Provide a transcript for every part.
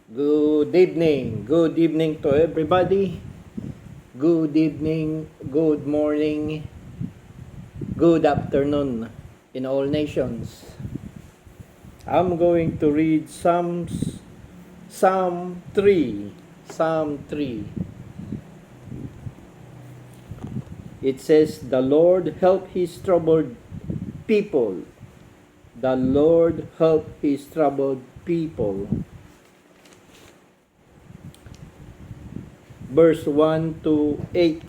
Good evening to everybody. Good evening, good morning, good afternoon in all nations. I'm going to read Psalm 3. Psalm 3. It says, "The Lord help his troubled people. The Lord help his troubled people." Verse 1 to 8.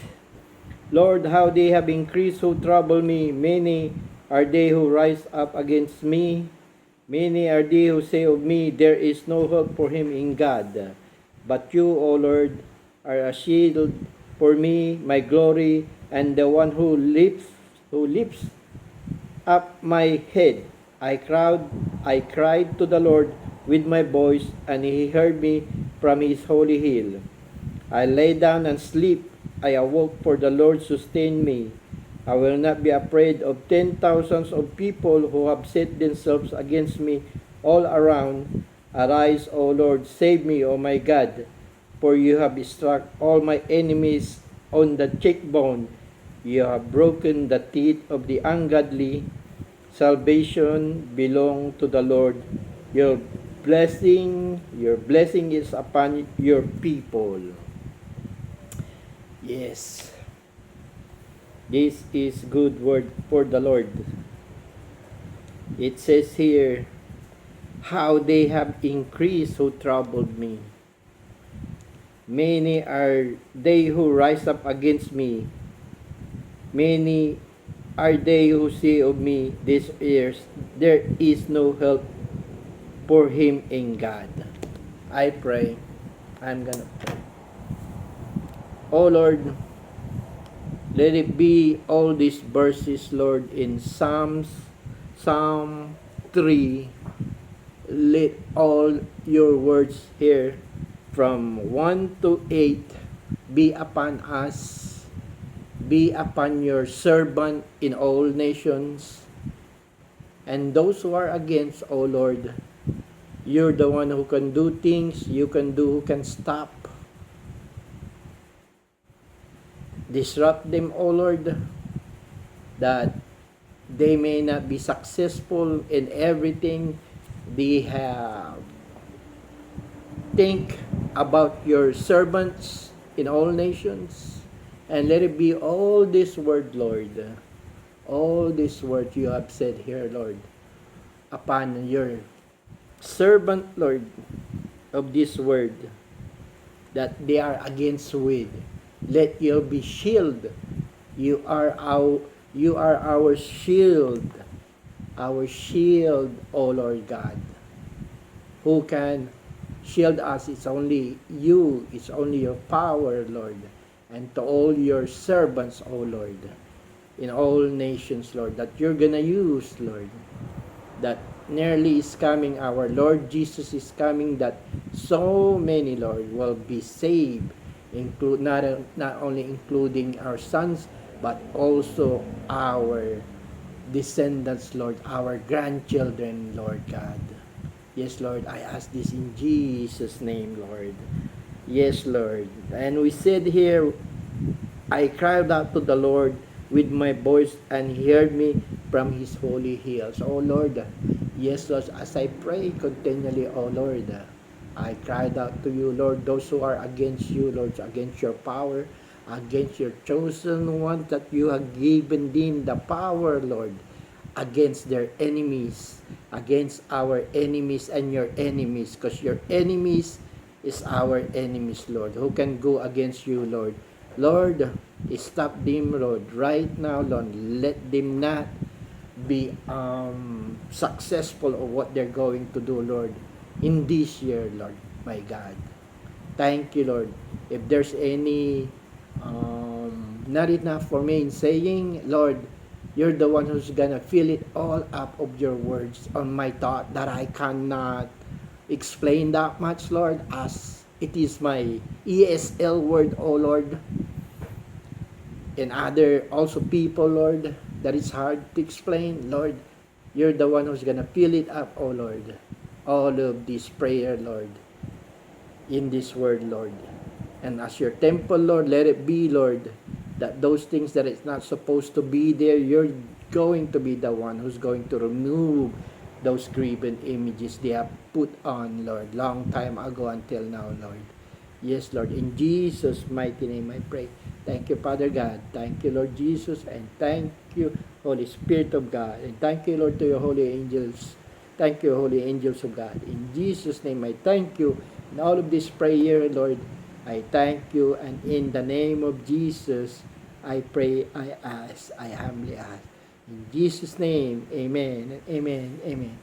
Lord, how they have increased who trouble me. Many are they who rise up against me. Many are they who say of me, there is no hope for him in God. But you, O Lord, are a shield for me, my glory, and the one who lifts up my head. I cried to the Lord with my voice, and he heard me from his holy hill. I lay down and sleep. I awoke, for the Lord sustained me. I will not be afraid of 10,000s of people who have set themselves against me all around. Arise, O Lord, save me, O my God, for you have struck all my enemies on the cheekbone. You have broken the teeth of the ungodly. Salvation belongs to the Lord. Your blessing is upon your people. Yes, this is good word for the Lord. It says here, how they have increased who troubled me. Many are they who rise up against me. Many are they who say of me, this years there is no help for him in God. I pray. I'm gonna pray. Oh Lord, let it be all these verses, Lord, in Psalm 3. Let all your words here from 1 to 8 be upon us, be upon your servant in all nations, and those who are against, O Lord. You're the one who can do things, who can stop, disrupt them, O Lord, that they may not be successful in everything they have. Think about your servants in all nations, and let it be all this word, Lord, all this word you have said here, Lord, upon your servant, Lord, of this word that they are against with. Let you be shield. You are our shield. Our shield, O Lord God. Who can shield us? It's only you. It's only your power, Lord. And to all your servants, O Lord, in all nations, Lord, that you're gonna use, Lord, that nearly is coming, our Lord Jesus is coming, that so many, Lord, will be saved, not only including our sons, but also our descendants, Lord, our grandchildren, Lord God. Yes, Lord, I ask this in Jesus' name, Lord. Yes, Lord. And we said here, I cried out to the Lord with my voice, and he heard me from his holy hills. Oh Lord, yes, Lord, as I pray continually, oh Lord, I cried out to you, Lord, those who are against you, Lord, against your power, against your chosen ones, that you have given them the power, Lord, against their enemies, against our enemies and your enemies, because your enemies is our enemies, Lord. Who can go against you, Lord? Lord, stop them, Lord, right now, Lord. Let them not be successful of what they're going to do, Lord, in this year, Lord, my God. Thank you, Lord. If there's any not enough for me in saying, Lord, you're the one who's gonna fill it all up of your words on my thought that I cannot explain that much, Lord, as it is my ESL word, oh Lord, and other also people, Lord, that is hard to explain. Lord, you're the one who's gonna fill it up, oh Lord. All of this prayer, Lord, in this world, Lord. And as your temple, Lord, let it be, Lord, that those things that it's not supposed to be there, you're going to be the one who's going to remove those graven images they have put on, Lord, long time ago until now, Lord. Yes, Lord, in Jesus' mighty name I pray. Thank you, Father God. Thank you, Lord Jesus, and thank you, Holy Spirit of God. And thank you, Lord, to your holy angels. Thank you, holy angels of God. In Jesus' name I thank you. In all of this prayer, Lord, I thank you, and in the name of Jesus, I pray, I ask, I humbly ask. In Jesus' name, amen, amen, amen.